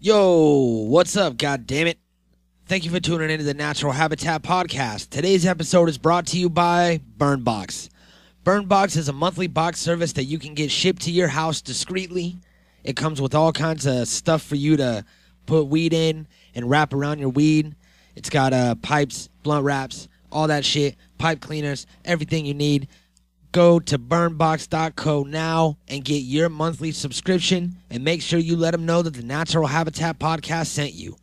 Yo, what's up, goddammit? Thank you for tuning into the Natural Habitat Podcast. Today's episode is brought to you by Burnbox. Burnbox is a monthly box service that you can get shipped to your house discreetly. It comes with all kinds of stuff for you to put weed in and wrap around your weed. It's got pipes, blunt wraps, all that shit, pipe cleaners, everything you need. Go to burnbox.co now and get your monthly subscription, and make sure you let them know that the Natural Habitat Podcast sent you.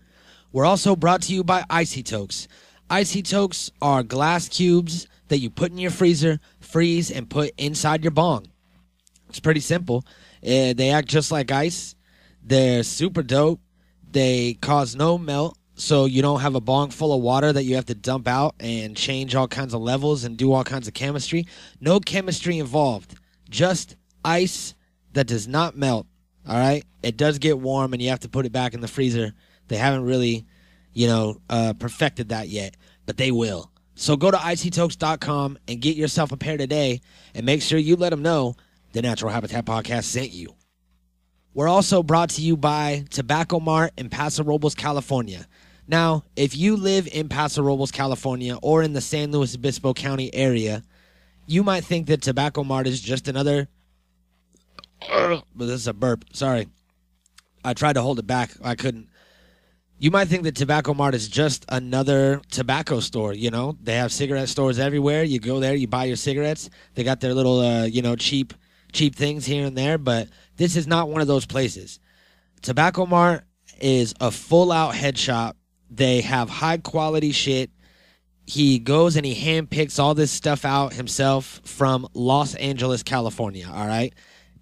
We're also brought to you by Icy Tokes. Icy Tokes are glass cubes that you put in your freezer, freeze, and put inside your bong. It's pretty simple. They act just like ice. They're super dope. They cause no melt, so you don't have a bong full of water that you have to dump out and change all kinds of levels and do all kinds of chemistry. No chemistry involved. Just ice that does not melt. All right? It does get warm and you have to put it back in the freezer. They haven't really, perfected that yet, but they will. So go to icytokes.com and get yourself a pair today, and make sure you let them know the Natural Habitat Podcast sent you. We're also brought to you by Tobacco Mart in Paso Robles, California. Now, if you live in Paso Robles, California, or in the San Luis Obispo County area, you might think that Tobacco Mart is just another... But this is a burp. Sorry. I tried to hold it back. I couldn't. You might think that Tobacco Mart is just another tobacco store, you know? They have cigarette stores everywhere. You go there, you buy your cigarettes. They got their little, cheap things here and there, but this is not one of those places. Tobacco Mart is a full-out head shop. They have high-quality shit. He goes and he handpicks all this stuff out himself from Los Angeles, California, all right?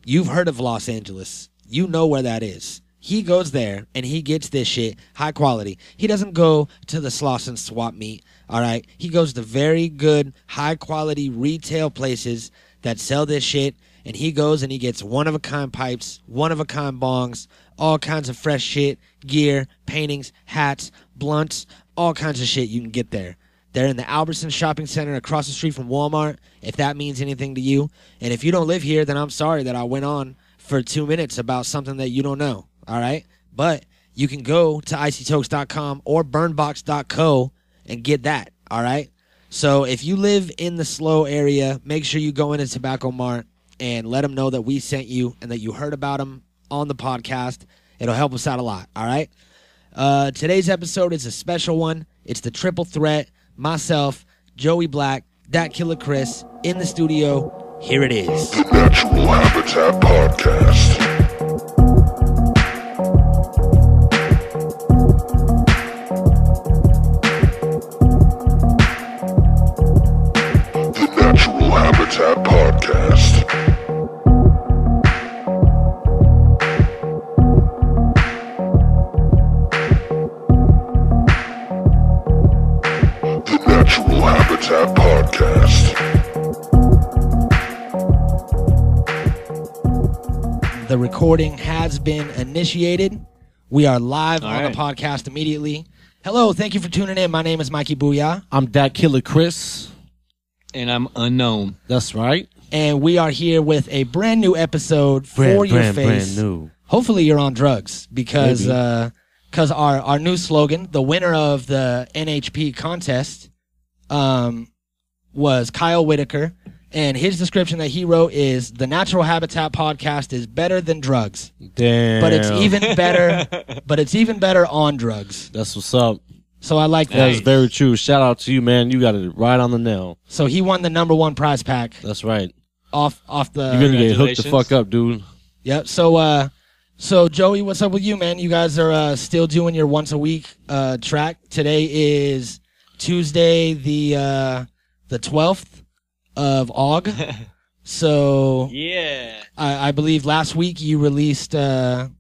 You've heard of Los Angeles. You know where that is. He goes there and he gets this shit high quality. He doesn't go to the Slauson swap meet, all right? He goes to very good, high-quality retail places that sell this shit, and he goes and he gets one-of-a-kind pipes, one-of-a-kind bongs, all kinds of fresh shit, gear, paintings, hats, blunts, all kinds of shit you can get there. They're in the Albertson Shopping Center across the street from Walmart, if that means anything to you. And if you don't live here, then I'm sorry that I went on for 2 minutes about something that you don't know, all right? But you can go to icytokes.com or burnbox.co and get that, all right? So if you live in the SLO area, make sure you go into Tobacco Mart and let them know that we sent you and that you heard about them on the podcast. It'll help us out a lot, all right? Today's episode is a special one. It's the triple threat. Myself, Joey Black, DatKilla Chris, in the studio. Here it is. The Natural Habitat Podcast. The Natural Habitat Podcast. Natural Habitat Podcast. The recording has been initiated. We are live on the podcast immediately. Hello, thank you for tuning in. My name is Mikey Boohyah. I'm DatKilla Chris. And I'm unknown. That's right. And we are here with a brand new episode for your face. Brand new. Hopefully you're on drugs because our new slogan, the winner of the NHP contest, was Kyle Whitaker, and his description that he wrote is the Natural Habitat Podcast is better than drugs. Damn. But it's even better on drugs. That's what's up. So I like that. That's very true. Shout out to you, man. You got it right on the nail. So he won the #1 prize pack. That's right. Off the. You're gonna get hooked the fuck up, dude. Yep. So Joey, what's up with you, man? You guys are still doing your once a week track. Today is Tuesday, the 12th of Aug. So yeah, I believe last week you released a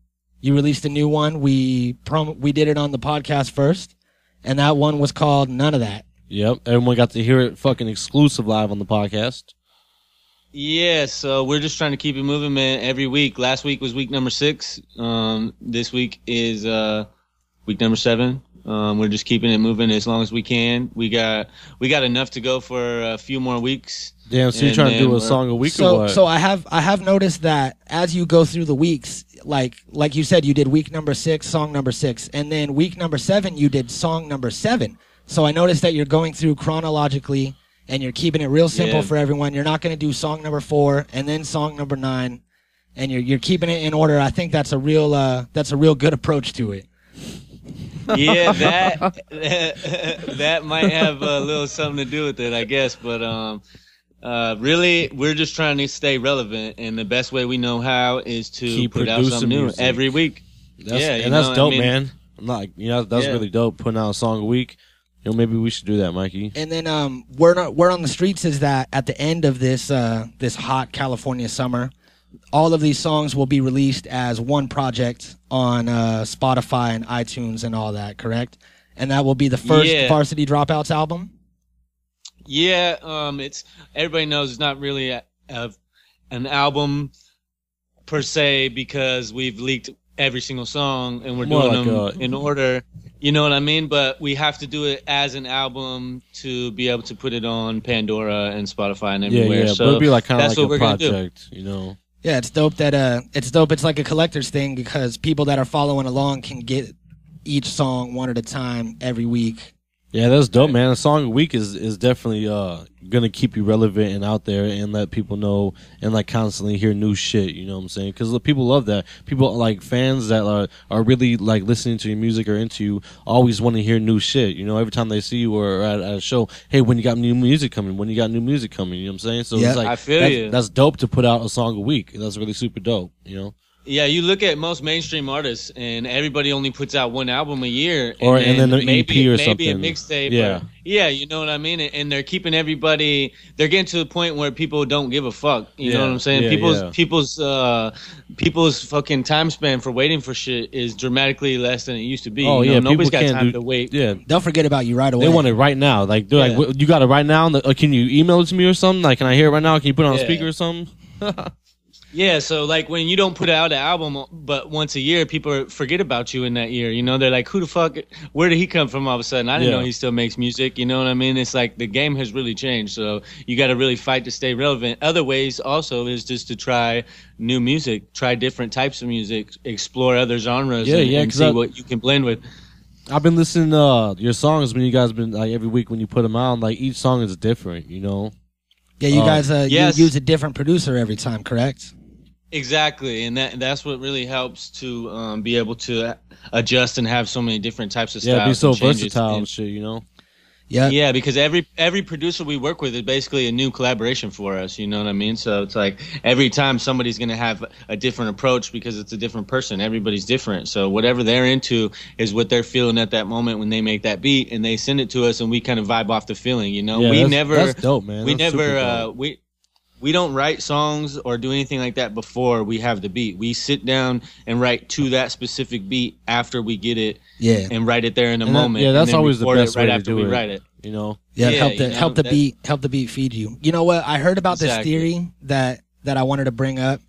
new one. We did it on the podcast first, and that one was called None of That. Yep, everyone got to hear it fucking exclusive live on the podcast. Yeah, so we're just trying to keep it moving, man. Every week. Last week was week number 6. This week is week number 7. We're just keeping it moving as long as we can. We got enough to go for a few more weeks. Damn, so you're trying to do a song a week or what? So I have noticed that as you go through the weeks, like you said, you did week number 6, song number 6, and then week number 7, you did song number 7. So I noticed that you're going through chronologically, and you're keeping it real simple for everyone. You're not going to do song number 4 and then song number 9, and you're keeping it in order. I think that's a real good approach to it. Yeah, that might have a little something to do with it, I guess. But really, we're just trying to stay relevant, and the best way we know how is to keep put out something new every week. That's dope, man. I'm not, that's really dope. Putting out a song a week. Maybe we should do that, Mikey. And then Word on the Streets is that at the end of this this hot California summer, all of these songs will be released as one project on Spotify and iTunes and all that, correct? And that will be the first Varsity Dropouts album? Yeah, it's everybody knows it's not really an album per se because we've leaked every single song and we're doing them in order. You know what I mean? But we have to do it as an album to be able to put it on Pandora and Spotify and everywhere. Yeah, so but it'd be like kind of that's like what a project, Yeah, it's dope that it's dope. It's like a collector's thing because people that are following along can get each song one at a time every week. Yeah, that's dope, man. A song a week is definitely gonna keep you relevant and out there and let people know and like constantly hear new shit. You know what I'm saying? Because people love that. People like fans that are really like listening to your music or into you always want to hear new shit. Every time they see you or at a show, hey, when you got new music coming? When you got new music coming? You know what I'm saying? So it's like I feel you. That's dope to put out a song a week. That's really super dope. Yeah, you look at most mainstream artists, and everybody only puts out one album a year, and then an EP or something, maybe a mixtape. Yeah, you know what I mean. And they're keeping everybody. They're getting to the point where people don't give a fuck. You know what I'm saying? People's fucking time span for waiting for shit is dramatically less than it used to be. Oh nobody's got time to wait. Yeah, they'll forget about you right away. They want it right now. Like they're like, you got it right now. Can you email it to me or something? Like, can I hear it right now? Can you put it on a speaker or something? Yeah, so like when you don't put out an album but once a year, people forget about you in that year. They're like, who the fuck, where did he come from all of a sudden? I didn't know he still makes music. You know what I mean? It's like the game has really changed. So you got to really fight to stay relevant. Other ways also is just to try new music, try different types of music, explore other genres and see what you can blend with. I've been listening to your songs when you guys been like every week when you put them out. Like each song is different, Yeah, you guys you use a different producer every time, correct? Exactly, and that's what really helps to be able to adjust and have so many different types of styles. Yeah, be so and versatile and shit, Yeah, because every producer we work with is basically a new collaboration for us. You know what I mean? So it's like every time somebody's gonna have a different approach because it's a different person. Everybody's different. So whatever they're into is what they're feeling at that moment when they make that beat, and they send it to us, and we kind of vibe off the feeling. Yeah, that's dope, man. We don't write songs or do anything like that before we have the beat. We sit down and write to that specific beat after we get it and write it there in a moment. That's always the best way after to do we it. write it. Help the beat feed you. You know what? I heard about this theory that I wanted to bring up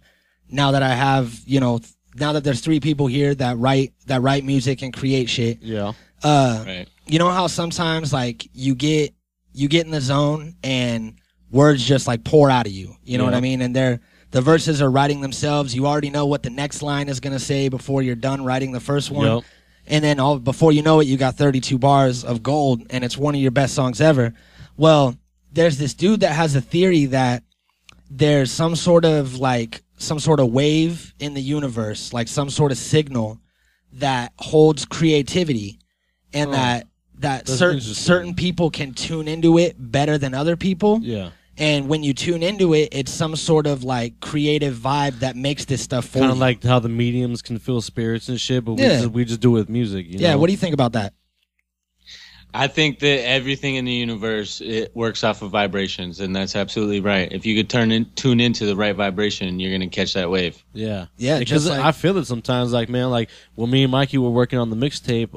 now that I have, now that there's 3 people here that write music and create shit. Yeah. Right. You know how sometimes like you get in the zone and words just like pour out of you. You know what I mean? And the verses are writing themselves. You already know what the next line is going to say before you're done writing the first one. Yep. And then before you know it, you got 32 bars of gold and it's one of your best songs ever. Well, there's this dude that has a theory that there's some sort of wave in the universe, like some sort of signal that holds creativity and that certain people can tune into it better than other people. Yeah. And when you tune into it, it's some sort of like creative vibe that makes this stuff for you. Kind of like how the mediums can feel spirits and shit, but we just do it with music. Yeah, what do you think about that? I think that everything in the universe, it works off of vibrations, and that's absolutely right. If you could tune into the right vibration, you're going to catch that wave. Yeah. Yeah, because I feel it sometimes, like, man, like when me and Mikey were working on the mixtape,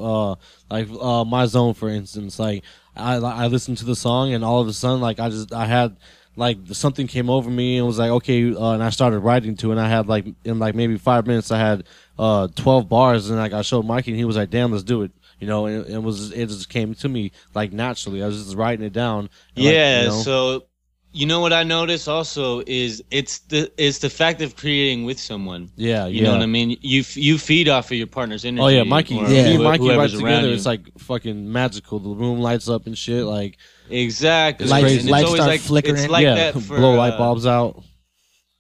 My Zone, for instance, like I listened to the song and all of a sudden, like I had like something came over me and was like, okay, and I started writing to it, and I had like in like maybe 5 minutes I had 12 bars, and like I showed Mikey and he was like, damn, let's do it. You know, and it just came to me like naturally. I was just writing it down. Yeah, like, you know, so you know what I noticed also is it's the fact of creating with someone. Yeah, you know what I mean. You feed off of your partner's energy. Oh yeah, Mikey. or Me and Mikey right whoever's around together. you. It's like fucking magical. The room lights up and shit. Like exactly. Lights- And it's lights always start like, flickering. It's like yeah, that for blow light bulbs out.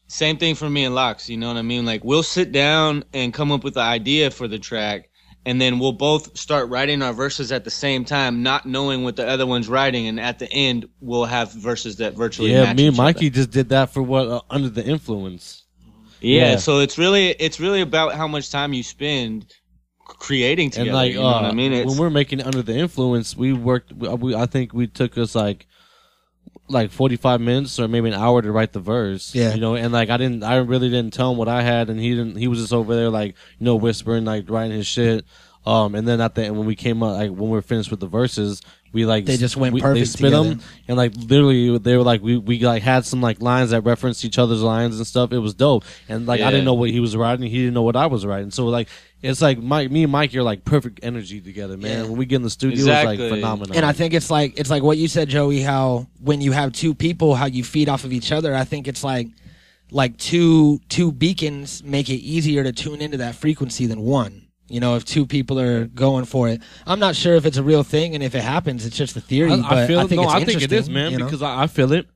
Same thing for me and Locks. You know what I mean? Like we'll sit down and come up with the idea for the track. And then we'll both start writing our verses at the same time, not knowing what the other one's writing. And at the end, we'll have verses that virtually match Me and each Mikey other. just did that for what Under the Influence. Yeah, so it's really about how much time you spend creating together. And like, you know what I mean? when we're making Under the Influence, we worked. I think we took us like 45 minutes or maybe an hour to write the verse. Yeah. You know, and like I really didn't tell him what I had, and he was just over there like, you know, whispering, like writing his shit. And then at the end, when we came up, like when we were finished with the verses, we like They just went They perfect spit together. them, and like literally they were like we like had some like lines that referenced each other's lines and stuff. It was dope, and like I didn't know what he was writing, he didn't know what I was writing. So like it's like me and Mike are like perfect energy together, man. Yeah. When we get in the studio, Exactly. it's like phenomenal. And I think it's like what you said, Joey, how when you have two people, how you feed off of each other. I think it's like two beacons make it easier to tune into that frequency than one. You know, if two people are going for it. I'm not sure if it's a real thing, and if it happens, it's just a theory. But I think it is, man, you know? because I feel it.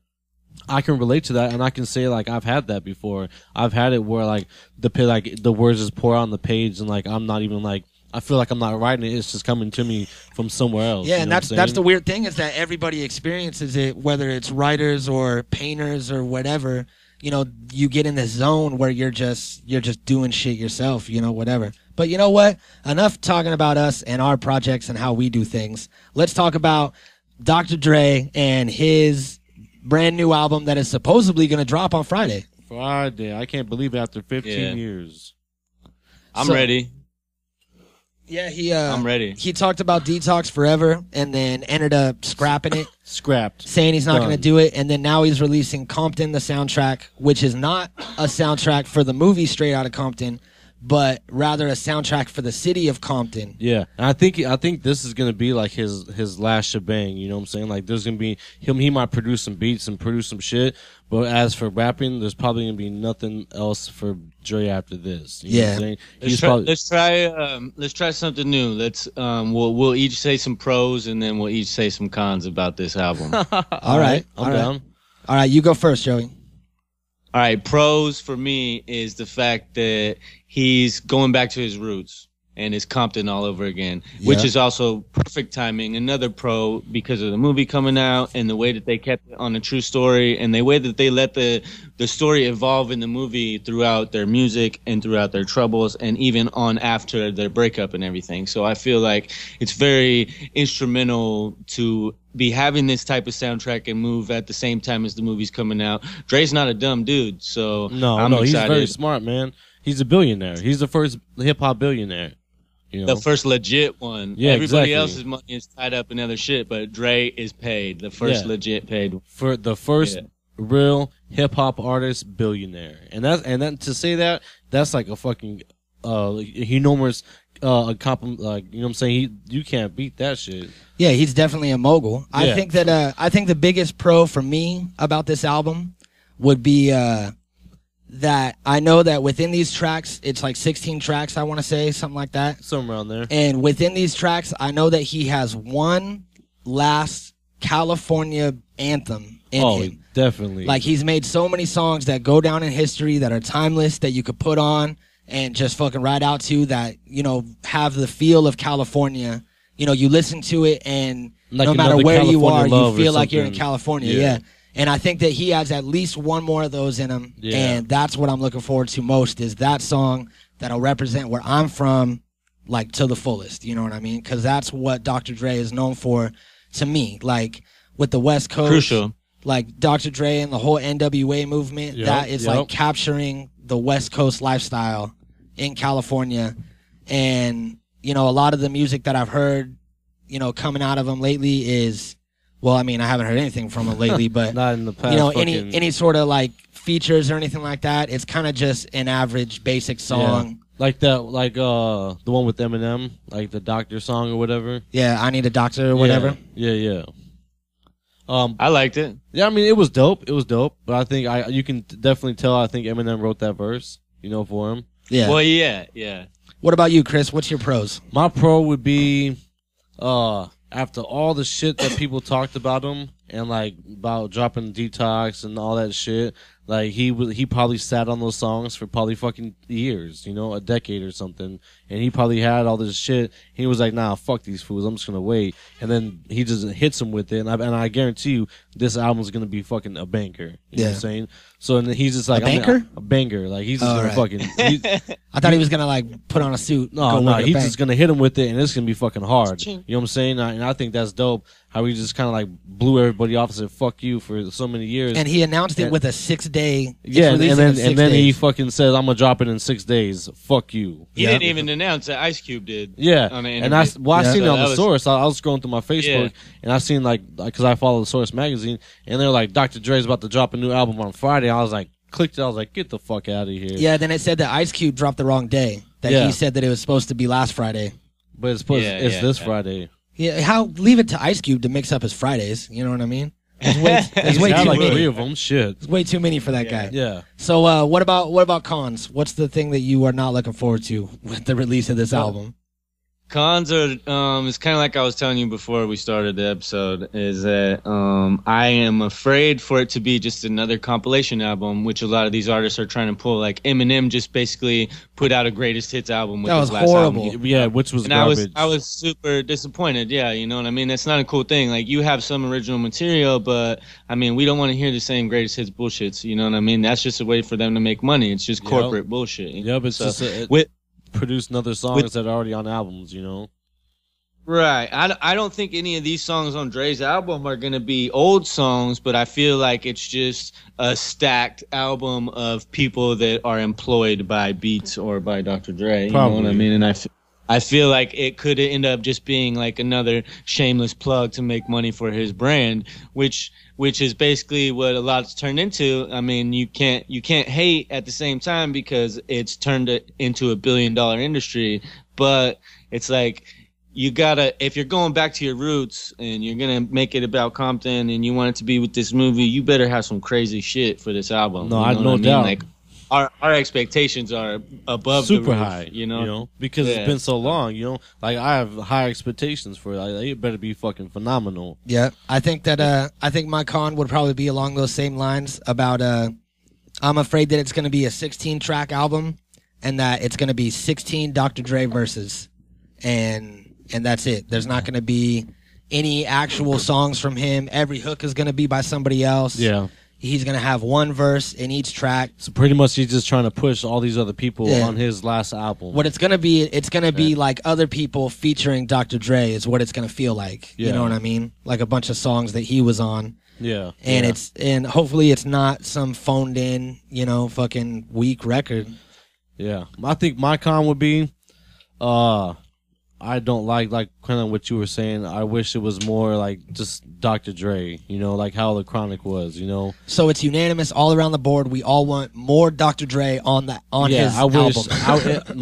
I can relate to that, and I can say like I've had that before. I've had it where like the words just pour out on the page, and like I'm not even like I feel like I'm not writing it. It's just coming to me from somewhere else. Yeah, you and know that's the weird thing is that everybody experiences it, whether it's writers or painters or whatever. You know, you get in this zone where you're just doing shit yourself. You know, whatever. But you know what? Enough talking about us and our projects and how we do things. Let's talk about Dr. Dre and his brand new album that is supposedly going to drop on Friday. Friday. I can't believe it after 15 years. I'm ready. Yeah, I'm ready. He talked about Detox Forever and then ended up scrapping it, Scrapped. saying he's not Done. going to do it. And then now he's releasing Compton, the soundtrack, which is not a soundtrack for the movie Straight Outta Compton, but rather a soundtrack for the city of Compton. Yeah, and I think this is gonna be like his last shebang. You know what I'm saying? Like there's gonna be him. He might produce some beats and produce some shit, but as for rapping, there's probably gonna be nothing else for Dre after this. You know what I'm saying? Let's try something new. We'll each say some pros and then we'll each say some cons about this album. All right. I'm down. All right, you go first, Joey. All right, pros for me is the fact that he's going back to his roots and it's Compton all over again, which is also perfect timing. Another pro because of the movie coming out and the way that they kept it on a true story and the way that they let the story evolve in the movie throughout their music and throughout their troubles and even on after their breakup and everything. So I feel like it's very instrumental to be having this type of soundtrack and move at the same time as the movie's coming out. Dre's not a dumb dude, so I'm he's excited. very smart, man. He's a billionaire. He's the first hip hop billionaire. You know? The first legit one. Yeah, Everybody exactly. else's money is tied up in other shit, but Dre is paid. The first legit paid one. For the first real hip hop artist billionaire, and that to say that's like a fucking enormous compliment. Like you know what I'm saying? You can't beat that shit. Yeah, he's definitely a mogul. I think that I think the biggest pro for me about this album would be that I know that within these tracks, it's like 16 tracks, I want to say, something like that. Somewhere around there. And within these tracks, I know that he has one last California anthem in him. Definitely. Like he's made so many songs that go down in history that are timeless that you could put on and just fucking ride out to that, you know, have the feel of California. You know, you listen to it and like no matter where you are, California you feel like you're in something. California. Yeah. And I think that he has at least one more of those in him. Yeah. And that's what I'm looking forward to most is that song that'll represent where I'm from, like to the fullest. You know what I mean? Because that's what Dr. Dre is known for to me. Like with the West Coast. Crucial. Like Dr. Dre and the whole NWA movement, that is like capturing the West Coast lifestyle in California. And, you know, a lot of the music that I've heard, you know, coming out of him lately is Well, I mean, I haven't heard anything from him lately, but Not in the past. you know, fucking, any sort of like features or anything like that, it's kind of just an average, basic song. like that, like the one with Eminem, like the Doctor song or whatever. Yeah, I Need a Doctor or whatever. Yeah. I liked it. Yeah, I mean, it was dope. But I think you can definitely tell. I think Eminem wrote that verse, for him. Yeah. Well, yeah. What about you, Chris? What's your pros? My pro would be, after all the shit that people talked about him and like about dropping Detox and all that shit, like he probably sat on those songs for probably fucking years, a decade or something, and he probably had all this shit. He was like, nah, fuck these fools, I'm just gonna wait, and then he just hits them with it, and I guarantee you this album's gonna be fucking a banger. You know what I'm saying? So and then he's just like a banger, like he's just gonna fucking. I thought he was gonna like put on a suit. No, he's just gonna hit him with it, and it's gonna be fucking hard. You know what I'm saying? And I think that's dope. How he just kind of like blew everybody off and said "fuck you" for so many years. And he announced it with a 6-day. Yeah, and then he fucking said, "I'm gonna drop it in 6 days." Fuck you. He didn't even announce it. Ice Cube did. Yeah, on the and I seen it on the Source. I was scrolling through my Facebook, Yeah. and I seen like because I follow the Source magazine, and they're like, "Dr. Dre's about to drop a new album on Friday." I was like, clicked it. I was like, "Get the fuck out of here!" Yeah, then it said that Ice Cube dropped the wrong day. That he said that it was supposed to be last Friday. But it's this Friday. Yeah, leave it to Ice Cube to mix up his Fridays. You know what I mean? There's way Got too like many. 3 of them. Shit. It's way too many for that guy. Yeah. So what about cons? What's the thing that you are not looking forward to with the release of this album? Cons are, it's kind of like I was telling you before we started the episode, is that I am afraid for it to be just another compilation album, which a lot of these artists are trying to pull. Like Eminem just basically put out a greatest hits album with his last horrible. album. Yeah, which was And garbage. I was super disappointed. Yeah, you know what I mean? That's not a cool thing. Like, you have some original material, but I mean, we don't want to hear the same greatest hits bullshits. You know what I mean? That's just a way for them to make money. It's just corporate bullshit. Yeah, but it's just produce another songs that are already on albums, Right. I don't think any of these songs on Dre's album are going to be old songs, but I feel like it's just a stacked album of people that are employed by Beats or by Dr. Dre. You know what I mean? And I feel like it could end up just being like another shameless plug to make money for his brand, which is basically what a lot's turned into. I mean, you can't hate at the same time because it's turned it into $1 billion industry, but it's like, you gotta, if you're going back to your roots and you're gonna make it about Compton and you want it to be with this movie, you better have some crazy shit for this album. No, no doubt. Like, our expectations are above super the roof, high, because it's been so long, like I have high expectations for it. Like, it better be fucking phenomenal. Yeah, I think that I think my con would probably be along those same lines about I'm afraid that it's going to be a 16-track album and that it's going to be 16 Dr. Dre verses and that's it. There's not going to be any actual songs from him. Every hook is going to be by somebody else. Yeah. He's going to have one verse in each track. So pretty much he's just trying to push all these other people on his last album. What it's going to be like other people featuring Dr. Dre is what it's going to feel like. Yeah. You know what I mean? Like a bunch of songs that he was on. Yeah. And hopefully it's not some phoned in, fucking weak record. Yeah. I think my con would be I don't like kind of what you were saying. I wish it was more like just Dr. Dre, like how the Chronic was, So it's unanimous all around the board. We all want more Dr. Dre on his album.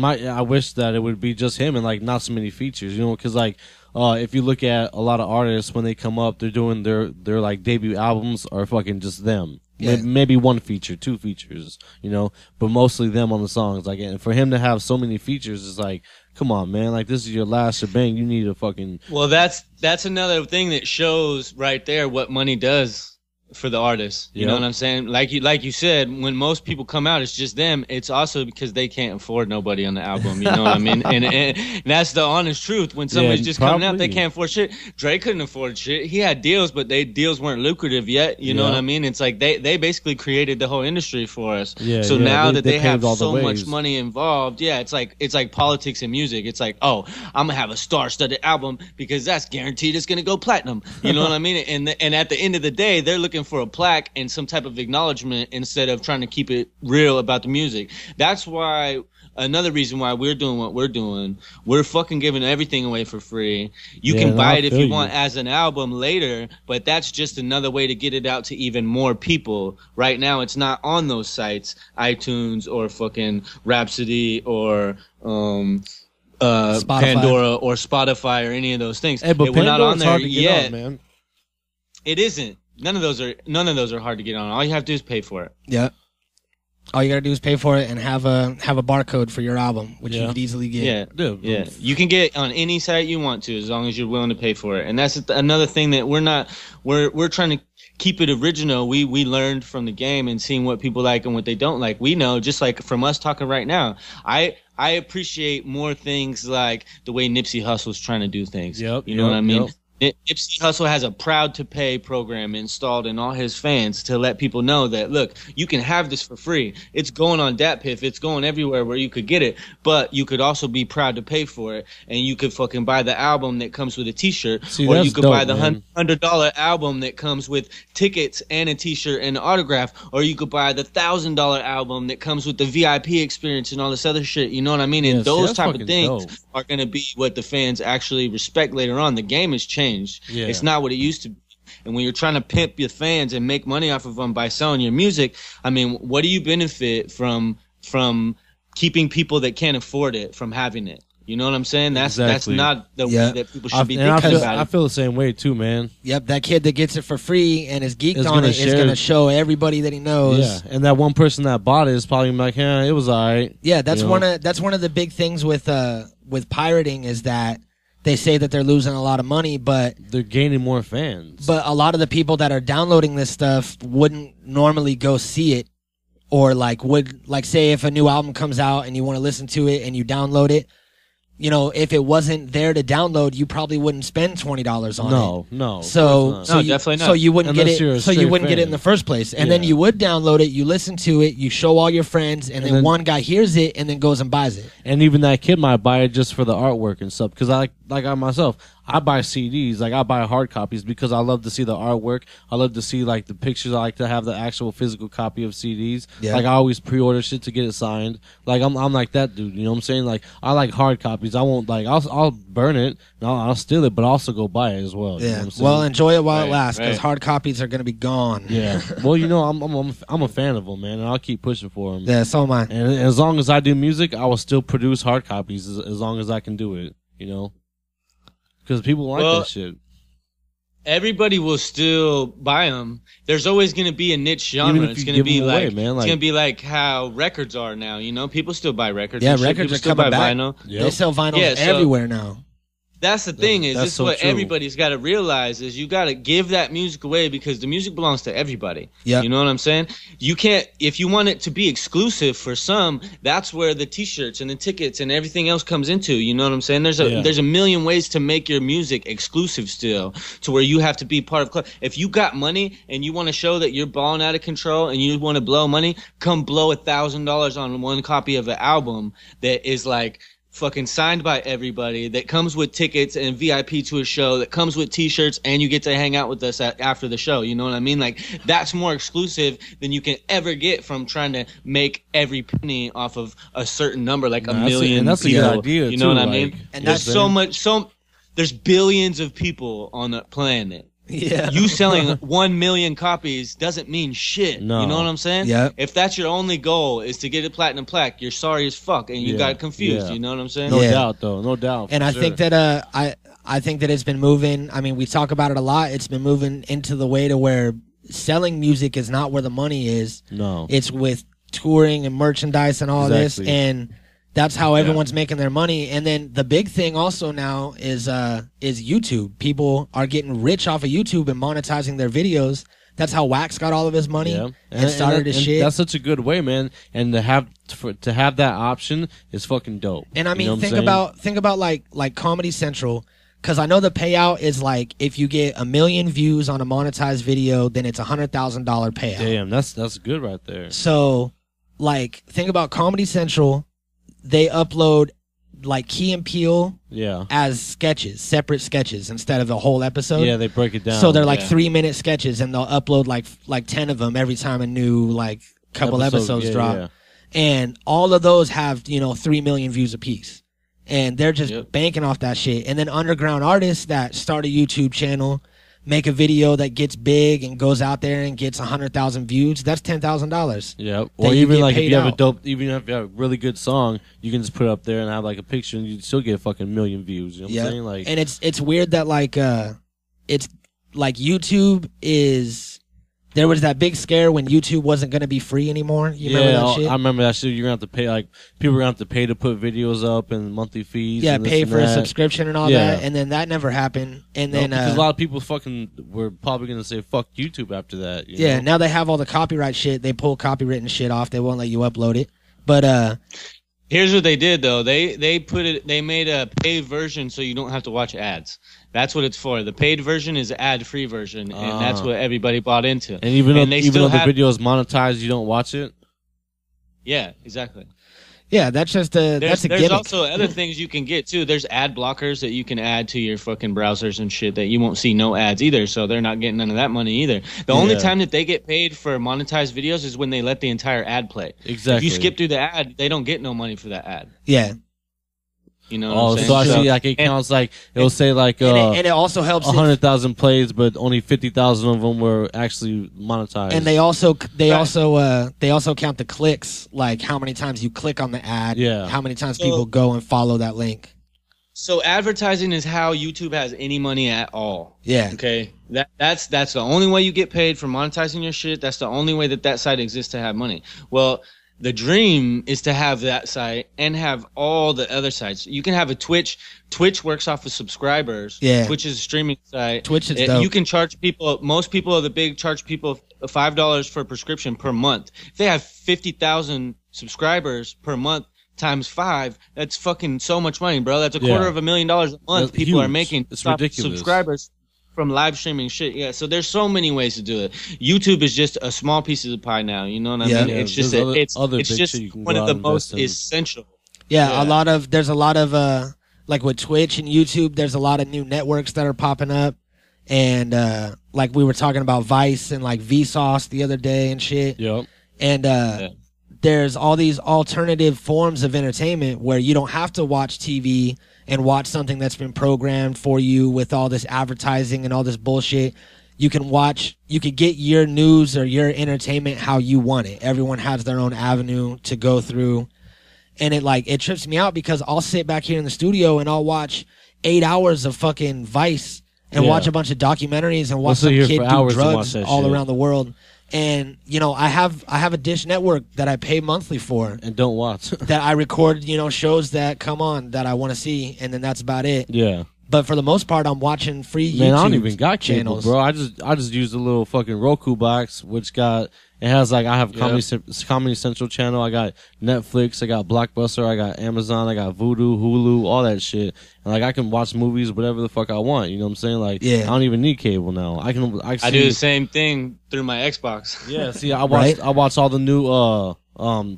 I wish that it would be just him and like not so many features, because like if you look at a lot of artists when they come up, they're doing their like debut albums are fucking just them. Yeah. Maybe one feature, 2 features, but mostly them on the songs. Like, and for him to have so many features is like, come on, man! Like, this is your last shebang. You need a fucking. Well, that's another thing that shows right there what money does for the artist. You know what I'm saying? Like you said, when most people come out, it's just them. It's also because they can't afford nobody on the album. You know what I mean? And that's the honest truth. When somebody's just coming out, they can't afford shit. Dre couldn't afford shit. He had deals, but deals weren't lucrative yet. You know what I mean? It's like they basically created the whole industry for us. Yeah, so now that they have so much money involved, it's like politics and music. It's like, oh, I'm gonna have a star-studded album because that's guaranteed it's gonna go platinum. You know what I mean? And at the end of the day, they're looking for a plaque and some type of acknowledgement instead of trying to keep it real about the music. That's why another reason why we're doing what we're doing. We're fucking giving everything away for free. You can buy it if you want as an album later, but that's just another way to get it out to even more people. Right now, it's not on those sites, iTunes or fucking Rhapsody or Pandora or Spotify or any of those things. Hey, but we're not on there hard to get yet. on, man. It isn't. None of those are hard to get on. All you have to do is pay for it. Yeah. All you gotta do is pay for it and have a barcode for your album, which you could easily get. Yeah. You can get on any site you want to, as long as you're willing to pay for it. And that's another thing that we're trying to keep it original. We learned from the game and seeing what people like and what they don't like. We know, just like from us talking right now, I appreciate more things like the way Nipsey Hussle's trying to do things. You know what I mean? Nipsey Hussle has a proud to pay program installed in all his fans to let people know that, look, you can have this for free. It's going on DatPiff. It's going everywhere where you could get it, but you could also be proud to pay for it, and you could fucking buy the album that comes with a t-shirt, or you could buy the $100 album that comes with tickets and a t-shirt and an autograph, or you could buy the $1,000 album that comes with the VIP experience and all this other shit. You know what I mean? And those type of things are going to be what the fans actually respect later on. The game has changed. It's not what it used to be. And when you're trying to pimp your fans and make money off of them by selling your music, I mean, what do you benefit from keeping people that can't afford it from having it? You know what I'm saying? That's not the way that people should be thinking about it. I feel the same way too, man. Yep, that kid that gets it for free and is geeked on it is going to show everybody that he knows. Yeah, and that one person that bought it is probably gonna be like, it was all right. Yeah, that's one of the big things with pirating is that they say that they're losing a lot of money, but they're gaining more fans. But a lot of the people that are downloading this stuff wouldn't normally go see it, or would say if a new album comes out and you want to listen to it and you download it, you know, if it wasn't there to download, you probably wouldn't spend $20 on it. No. Definitely not. So you wouldn't get it. So you wouldn't get it in the first place, and then you would download it. You listen to it. You show all your friends, and then one guy hears it and then goes and buys it. And even that kid might buy it just for the artwork and stuff. Because I myself, I buy CDs. I buy hard copies because I love to see the artwork. I love to see the pictures. I like to have the actual physical copy of CDs. Yeah. I always pre-order shit to get it signed. I'm like that dude. You know what I'm saying? I like hard copies. I won't I'll burn it. And I'll steal it, but also go buy it as well. Yeah. You know what I'm saying? Well, enjoy it while it lasts, because hard copies are going to be gone. Yeah. Well, I'm a fan of them, man, and I'll keep pushing for them. Yeah. So am I. And as long as I do music, I will still produce hard copies as long as I can do it. You know. Because people like that shit. Everybody will still buy them. There's always going to be a niche genre. It's going to be it's going to be like how records are now. You know, people still buy records. Yeah, records are coming back. Vinyl. Yep. They sell vinyls everywhere now. That's the thing this is what everybody's got to realize is you got to give that music away because the music belongs to everybody. Yeah. You know what I'm saying? You can't, if you want it to be exclusive for some, that's where the t-shirts and the tickets and everything else comes into. You know what I'm saying? There's a million ways to make your music exclusive still, to where you have to be part of club. If you got money and you want to show that you're balling out of control and you want to blow money, come blow $1,000 on one copy of an album that is fucking signed by everybody, that comes with tickets and VIP to a show, that comes with t-shirts, and you get to hang out with us after the show. You know what I mean? That's more exclusive than you can ever get from trying to make every penny off of a certain number, a million. And that's a good idea, you know what I mean? And there's there's billions of people on the planet. Yeah. You selling 1 million copies doesn't mean shit. No. You know what I'm saying? Yeah. If that's your only goal is to get a platinum plaque, you're sorry as fuck and you got confused. You know what I'm saying? No doubt, though. No doubt. And I think that I think that it's been moving. I mean, we talk about it a lot. It's been moving into the way to where selling music is not where the money is. No. It's with touring and merchandise and all this, and that's how everyone's making their money. And then the big thing also now is YouTube. People are getting rich off of YouTube and monetizing their videos. That's how Wax got all of his money and started his shit. That's such a good way, man. And to have that option is fucking dope. And I mean, think about like Comedy Central, because I know the payout is if you get 1 million views on a monetized video, then it's $100,000 payout. Damn, that's good right there. So think about Comedy Central. They upload Key and Peele as sketches, separate sketches instead of the whole episode. Yeah, they break it down. So they're 3-minute sketches, and they'll upload 10 of them every time a new couple episodes drop. Yeah. and all of those have 3 million views apiece, and they're just banking off that shit. And then underground artists that start a YouTube channel, make a video that gets big and goes out there and gets 100,000 views, that's $10,000. Yeah. Or even like if you have even if you have a really good song, you can just put it up there and have like a picture and you still get fucking million views. You know what I'm saying? Like, and it's weird that it's like YouTube is. There was that big scare when YouTube wasn't going to be free anymore. You remember that shit? I remember that shit. You're going to have to pay, like, people are going to have to pay to put videos up and monthly fees. Yeah, and pay for a subscription and all that. And then that never happened. And then because a lot of people fucking were probably going to say, fuck YouTube after that. You know? Now they have all the copyright shit. They pull copywritten shit off. They won't let you upload it. But, here's what they did, though. They made a paid version so you don't have to watch ads. That's what it's for. The paid version is ad-free version, and that's what everybody bought into. And even though the video is monetized, you don't watch it? Yeah, exactly. Yeah, that's just that's a gimmick. There's also other things you can get, too. There's ad blockers that you can add to your fucking browsers and shit that you won't see no ads either, so they're not getting none of that money either. The only time that they get paid for monetized videos is when they let the entire ad play. Exactly. If you skip through the ad, they don't get no money for that ad. Yeah. You know what I'm saying? So I see, like, it counts, like, it'll say, like, and it also helps 100,000 plays, but only 50,000 of them were actually monetized. And they also count the clicks, like how many times you click on the ad, how many times people go and follow that link. So advertising is how YouTube has any money at all. Yeah. Okay. That's the only way you get paid for monetizing your shit. That's the only way that site exists to have money. Well, the dream is to have that site and have all the other sites. You can have a Twitch. Twitch works off of subscribers. Yeah. Twitch is a streaming site. Twitch is dope. You can charge people. Most people are the big charge people $5 for a prescription per month. If they have 50,000 subscribers per month times 5, that's fucking so much money, bro. That's $250,000 a month. That's people huge. are making. It's ridiculous. Subscribers from live streaming shit. Yeah, so there's so many ways to do it. YouTube is just a small piece of the pie now. You know what I mean? Yeah, it's just it's just one of the most essential. Yeah, there's a lot of like with Twitch and YouTube, there's a lot of new networks that are popping up, and like we were talking about Vice and like Vsauce the other day and shit. Yep. And there's all these alternative forms of entertainment where you don't have to watch TV and watch something that's been programmed for you with all this advertising and all this bullshit. You could get your news or your entertainment how you want it. Everyone has their own avenue to go through. And it trips me out because I'll sit back here in the studio and I'll watch 8 hours of fucking Vice and watch a bunch of documentaries and watch some kid do drugs all around the world. And I have a Dish network that I pay monthly for and don't watch that I record shows that come on that I want to see, and then that's about it. Yeah. But for the most part, I'm watching free YouTube I don't even got cable, channels, bro. I just use the little fucking Roku box, which I have Comedy Central channel. I got Netflix. I got Blockbuster. I got Amazon. I got Vudu, Hulu, all that shit. And I can watch movies, whatever the fuck I want. You know what I'm saying? I don't even need cable now. I do the same thing through my Xbox. Yeah. See, I watch all the new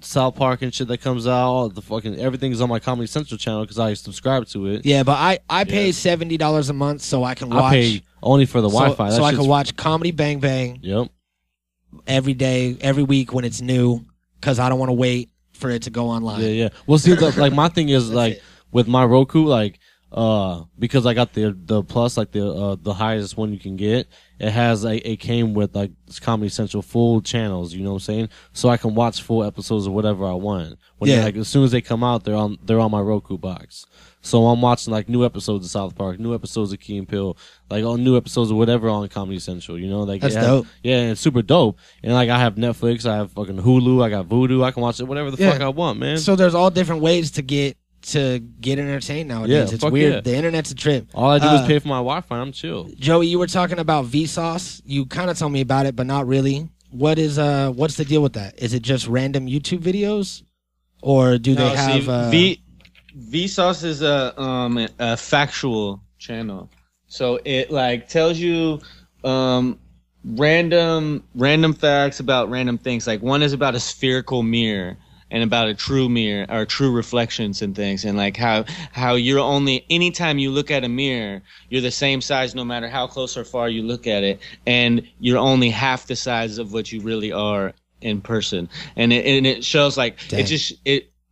South Park and shit that comes out. All the fucking everything's on my Comedy Central channel because I subscribe to it. Yeah, but I pay $70 a month so I can watch. I pay only for the Wi-Fi. So I can watch Comedy Bang Bang. Yep. Every day, every week when it's new, because I don't want to wait for it to go online. Yeah. Well, see, my thing is with my Roku, because I got the plus, the highest one you can get. It came with Comedy Central full channels. You know what I'm saying? So I can watch full episodes of whatever I want. As soon as they come out, they're on my Roku box. So I'm watching new episodes of South Park, new episodes of Key and Peele, all new episodes of whatever on Comedy Central. That's dope. Yeah, and it's super dope. And I have Netflix, I have fucking Hulu, I got Vudu, I can watch it whatever the fuck I want, man. So there's all different ways to get entertained nowadays. It's weird. Yeah. The internet's a trip. All I do is pay for my Wi-Fi. I'm chill. Joey, you were talking about Vsauce. You kind of told me about it, but not really. What's the deal with that? Is it just random YouTube videos, or do they have? Vsauce is a factual channel, so it tells you random facts about random things. One is about a spherical mirror and about a true mirror or true reflections and things, and how you're only anytime you look at a mirror, you're the same size no matter how close or far you look at it, and you're only half the size of what you really are in person, and it shows like Dang.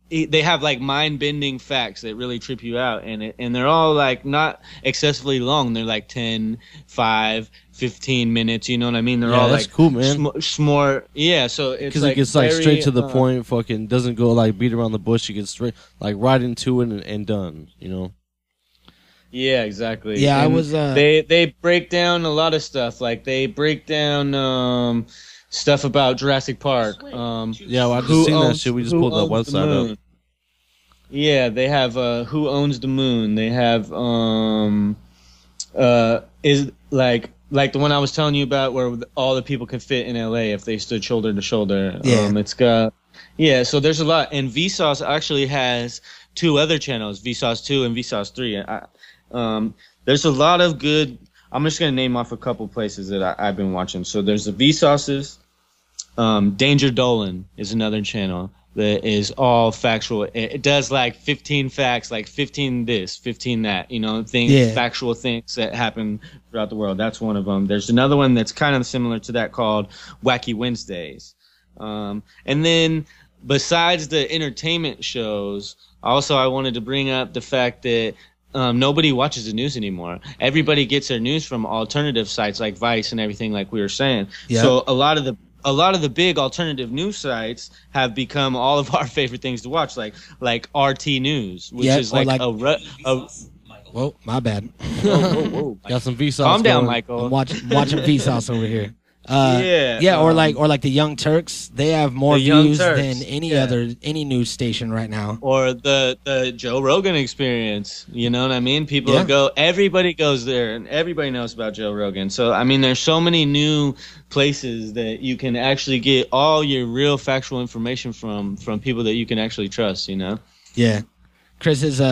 they have like mind-bending facts that really trip you out, and they're all like not excessively long. They're like 10, 5, 15 minutes. You know what I mean? They're all that's like cool, man. more. Yeah, so it's Because like it gets like very, straight to the point. Fucking doesn't go like beat around the bush. You get straight like right into it and done. You know. Yeah, exactly. Yeah, and I was. They break down a lot of stuff. Like they break down stuff about Jurassic Park. Yeah, well, I just seen that shit. We just pulled that website up. Yeah, they have Who Owns the Moon. They have is like the one I was telling you about where all the people can fit in LA if they stood shoulder to shoulder. Yeah. It's got so there's a lot, and Vsauce actually has 2 other channels, Vsauce 2 and Vsauce 3. There's a lot of good. I'm just gonna name off a couple places that I've been watching. So there's the Vsauces. Danger Dolan is another channel that is all factual. It does like 15 facts, like 15 this, 15 that, factual things that happen throughout the world. That's one of them. There's another one that's kind of similar to that called Wacky Wednesdays. And then besides the entertainment shows, also I wanted to bring up the fact that nobody watches the news anymore. Everybody gets their news from alternative sites like Vice and everything, like we were saying. Yep. So a lot of the big alternative news sites have become all of our favorite things to watch, like RT News, which is like Whoa, my bad. Whoa. Got some Vsauce. Calm down, going. Michael. I'm watching Vsauce over here. Or like the Young Turks. They have more views than any news station right now. Or the Joe Rogan Experience. You know what I mean? People go. Everybody goes there, and everybody knows about Joe Rogan. So I mean, there's so many new places that you can actually get all your real factual information from people that you can actually trust. You know? Yeah. Chris is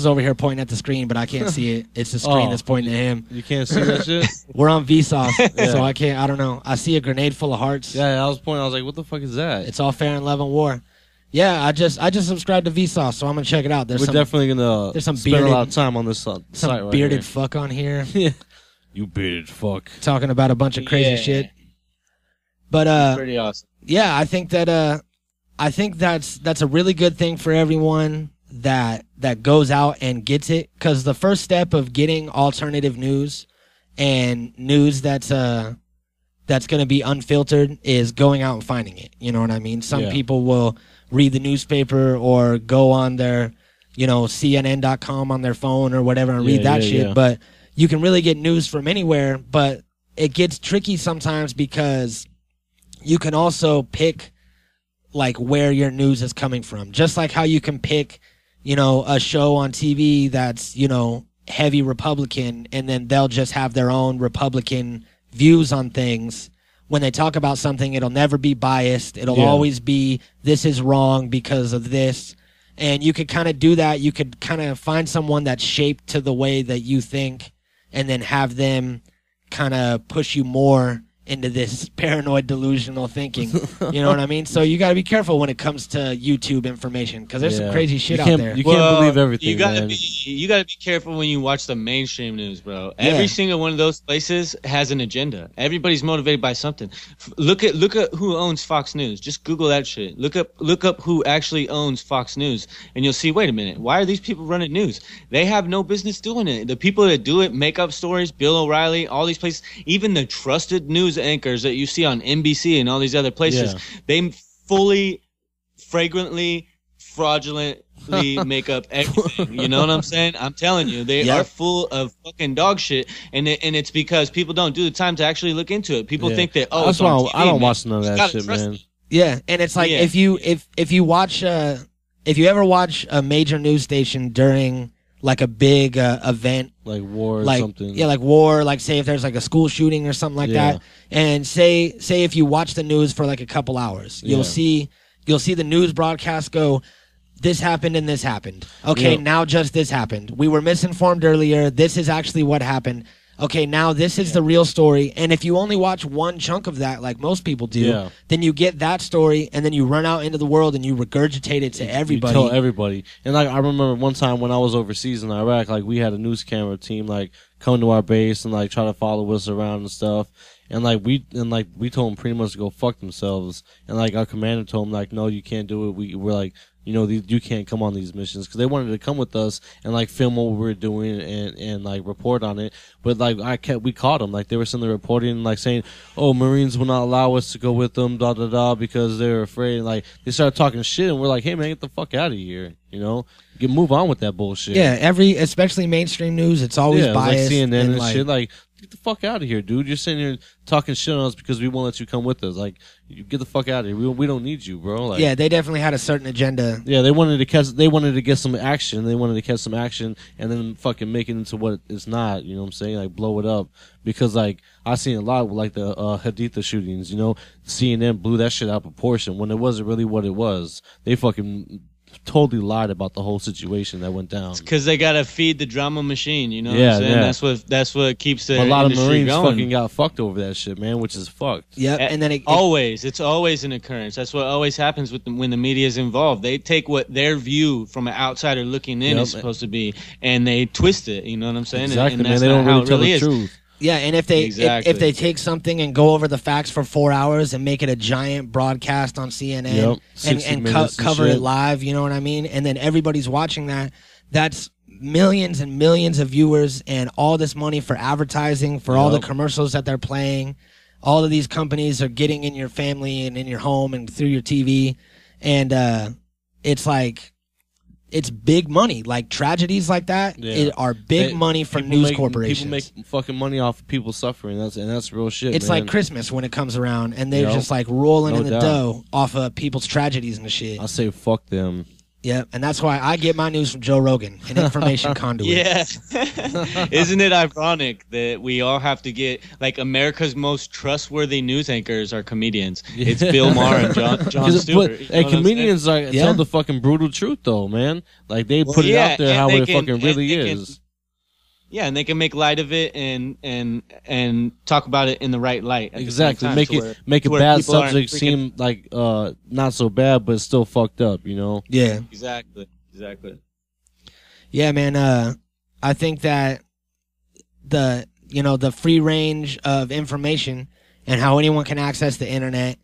over here pointing at the screen, but I can't see it. It's the screen that's pointing at him. You can't see that shit? We're on Vsauce, so I can't. I don't know. I see a grenade full of hearts. Yeah, I was pointing. I was like, "What the fuck is that?" It's all fair and love and war. Yeah, I just subscribed to Vsauce, so I'm gonna check it out. We're definitely gonna spend a lot of time on this site right bearded here. fuck on here. You bearded fuck. Talking about a bunch of crazy shit. But pretty awesome. Yeah, I think that's a really good thing for everyone that goes out and gets it, because the first step of getting alternative news and news that's going to be unfiltered is going out and finding it. You know what I mean? Some people will read the newspaper or go on their, CNN.com on their phone or whatever and read that shit. But you can really get news from anywhere, but it gets tricky sometimes because you can also pick like where your news is coming from. Just like how you can pick a show on TV that's, heavy Republican, and then they'll just have their own Republican views on things. When they talk about something, it'll never be biased. It'll always be, this is wrong because of this. And you could kind of do that. You could kind of find someone that's shaped to the way that you think, and then have them kind of push you more into this paranoid delusional thinking. You know what I mean? So you got to be careful when it comes to YouTube information, because there's some crazy shit out there. You can't believe everything. You gotta be careful when you watch the mainstream news, bro. Every single one of those places has an agenda. Everybody's motivated by something. Look at who owns Fox News. Just Google that shit. Look up who actually owns Fox News, and you'll see, wait a minute, why are these people running news? They have no business doing it. The people that do it make up stories. Bill O'Reilly, all these places, even the trusted news anchors that you see on NBC and all these other places, they fully, fragrantly, fraudulently make up everything. You know what I'm saying? I'm telling you, they are full of fucking dog shit, and it's because people don't do the time to actually look into it. People think that that's why I don't watch none of that shit, man. Yeah, and it's like if you ever watch a major news station during like a big event, like war or something. Yeah, like war, like say if there's like a school shooting or something like that. And say if you watch the news for like a couple hours, you'll see the news broadcast go, this happened and this happened. Okay, now just this happened. We were misinformed earlier. This is actually what happened. Okay, now this is the real story. And if you only watch one chunk of that, like most people do, then you get that story, and then you run out into the world and you regurgitate it to everybody. You tell everybody. And like I remember one time when I was overseas in Iraq, like we had a news camera team like come to our base and like try to follow us around and stuff. and we told them pretty much to go fuck themselves, and like our commander told them like, no, you can't do it. We're like, you know, you can't come on these missions, because they wanted to come with us and like film what we were doing and like report on it. But like we caught them, like they were sitting there reporting, like saying, oh, Marines will not allow us to go with them, because they're afraid. And, like they started talking shit, and we're like, hey man, get the fuck out of here, you know, move on with that bullshit. Yeah, especially mainstream news, it's always biased. Like CNN and shit, like, get the fuck out of here, dude. You're sitting here talking shit on us because we won't let you come with us. Like, you get the fuck out of here. We don't need you, bro. Like, yeah, they definitely had a certain agenda. Yeah, they wanted to get some action. They wanted to catch some action and then fucking make it into what it's not. You know what I'm saying? Like, blow it up. Because like I seen a lot with like the Haditha shootings. You know, CNN blew that shit out of proportion when it wasn't really what it was. They fucking totally lied about the whole situation that went down. Because they gotta feed the drama machine, you know what I'm saying? Yeah. That's what keeps the a lot of industry Marines going. fucking got fucked over that shit, man, which is fucked. Yep, and then it's always an occurrence. That's what always happens when the media is involved. They take what their view from an outsider looking in is supposed to be, and they twist it. You know what I'm saying? Exactly, and man. They don't really tell the truth. Yeah, and if they if they take something and go over the facts for 4 hours and make it a giant broadcast on CNN and cover it live, you know what I mean? And then everybody's watching that. That's millions and millions of viewers and all this money for advertising, for all the commercials that they're playing. All of these companies are getting in your family and in your home and through your TV. And it's like... It's big money. Like tragedies like that are big money for news corporations. People make fucking money off of people suffering. That's real shit. It's man. like Christmas when it comes around, and they're just like rolling in the dough off of people's tragedies and the shit. I say fuck them. Yeah, and that's why I get my news from Joe Rogan, an information conduit. Yeah. Isn't it ironic that we all have to get, like, America's most trustworthy news anchors are comedians? It's Bill Maher and Jon Stewart. And comedians tell the fucking brutal truth, though, man. Like, they put it out there how it fucking really is. Yeah, and they can make light of it and talk about it in the right light. Exactly, make a bad subject seem like not so bad, but still fucked up. You know? Yeah. Exactly. Yeah, man. I think that the free range of information and how anyone can access the internet.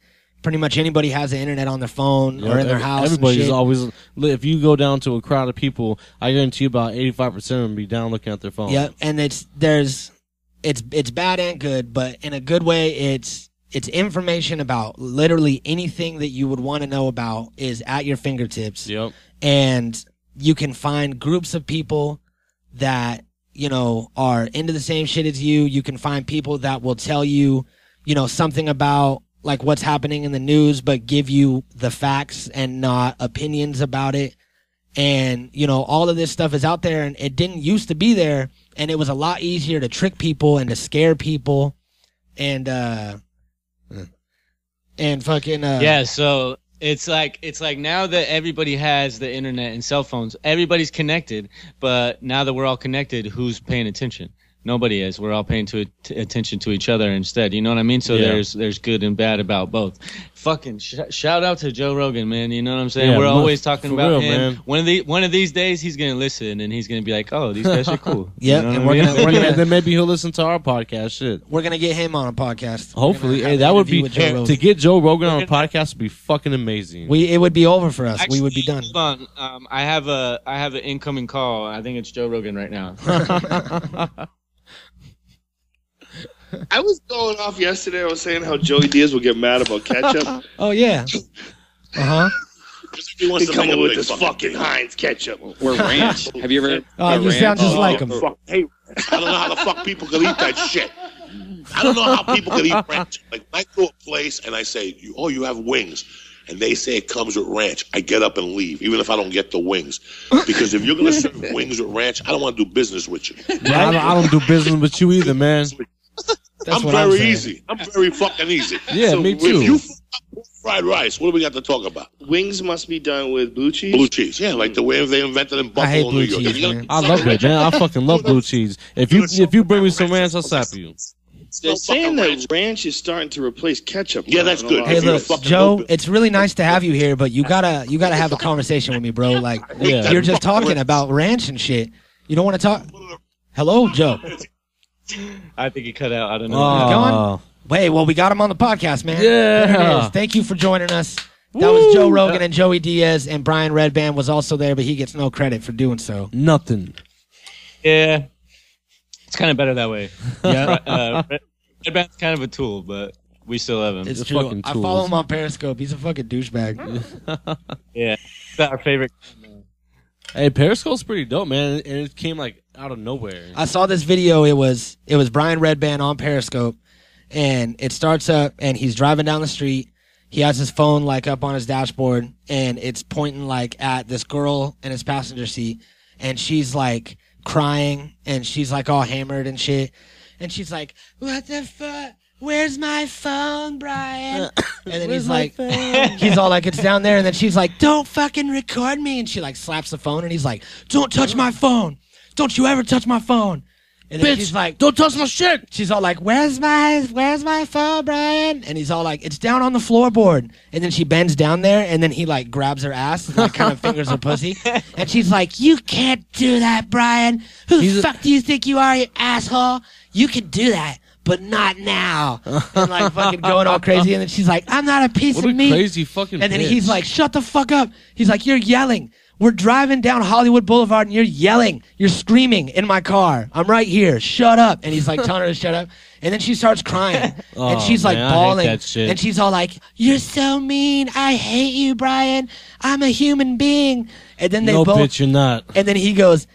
Pretty much anybody has the internet on their phone or in their house. Everybody's always. If you go down to a crowd of people, I guarantee you about 85% of them be down looking at their phone. Yeah, and it's bad and good, but in a good way, it's information about literally anything that you would want to know about is at your fingertips. Yep. And you can find groups of people that are into the same shit as you. You can find people that will tell you, something about like what's happening in the news, but give you the facts and not opinions about it. And, all of this stuff is out there and it didn't used to be there. And it was a lot easier to trick people and to scare people. And fucking, yeah. So it's like now that everybody has the internet and cell phones, everybody's connected, but now that we're all connected, who's paying attention? Nobody is. We're all paying attention to each other instead. You know what I mean? So there's good and bad about both. Fucking shout out to Joe Rogan, man. You know what I'm saying? We're always talking about him. Man. One of these days he's gonna listen and he's gonna be like, "Oh, these guys are cool." Yeah, you know and we're gonna then maybe he'll listen to our podcast. Shit, we're gonna get him on a podcast. Hopefully, hey, that would be to get Joe Rogan on a podcast would be fucking amazing. It would be over for us. Actually, we would be done. Hold on. I have an incoming call. I think it's Joe Rogan right now. I was going off yesterday. I was saying how Joey Diaz will get mad about ketchup. Oh yeah. He wants to come up with this fucking Heinz ketchup or ranch. Have you ever? Oh, you sound just like him. Hey, I don't know how the fuck people can eat that shit. I don't know how people can eat ranch. Like I go to a place and I say, you have wings. And they say it comes with ranch. I get up and leave, even if I don't get the wings. Because if you're going to serve wings with ranch, I don't want to do business with you. Yeah, I don't do business with you either, man. I'm very easy. I'm very fucking easy. Yeah, me too. If you fried rice, what do we got to talk about? Wings must be done with blue cheese? Blue cheese, yeah, like the way they invented in Buffalo, I hate blue New York. cheese, man. I love it, man. I fucking love blue cheese. If you bring me some ranch, I'll slap you. They're saying that ranch is starting to replace ketchup. Yeah, that's good. Hey, look, Joe, it's really nice to have you here, but you gotta have a conversation with me, bro. Like, you're just talking about ranch and shit. You don't want to talk? Hello, Joe. I think he cut out. I don't know. Going? Wait, well, we got him on the podcast, man. Yeah. There it is. Thank you for joining us. That was Joe Rogan and Joey Diaz, and Brian Redband was also there, but he gets no credit for doing so. Nothing. Yeah. It's kind of better that way. Yeah. Redband's kind of a tool, but we still love him. It's The true. fucking I tools. follow him on Periscope. He's a fucking douchebag. Yeah. It's our favorite. Hey, Periscope's pretty dope, man, and it came like out of nowhere. I saw this video. It was Brian Redband on Periscope, and it starts up, and he's driving down the street. He has his phone like up on his dashboard, and it's pointing like at this girl in his passenger seat, and she's like crying, and she's like all hammered and shit, and she's like, "What the fuck? Where's my phone, Brian?" And then he's like, he's all like, "It's down there." And then she's like, "Don't fucking record me." And she like slaps the phone, and he's like, "Don't touch my phone. Don't you ever touch my phone." And then she's like, Don't touch my shit. she's all like, where's my phone, Brian? And he's all like, "It's down on the floorboard." And then she bends down there, and then he like grabs her ass and like kind of fingers her pussy. And she's like, "You can't do that, Brian. Who the fuck do you think you are, you asshole? You can do that, but not now." And like fucking going all crazy. And then she's like, "I'm not a piece What of a meat." crazy fucking And then bitch. he's like, "Shut the fuck up." He's like, "You're yelling. We're driving down Hollywood Boulevard and you're yelling. You're screaming in my car. I'm right here. Shut up." And he's like telling her to shut up. And then she starts crying. Oh, and she's like man, I hate bawling. that shit. And she's all like, "You're so mean. I hate you, Brian. I'm a human being." And then they No, both bitch, you're not. and then he goes,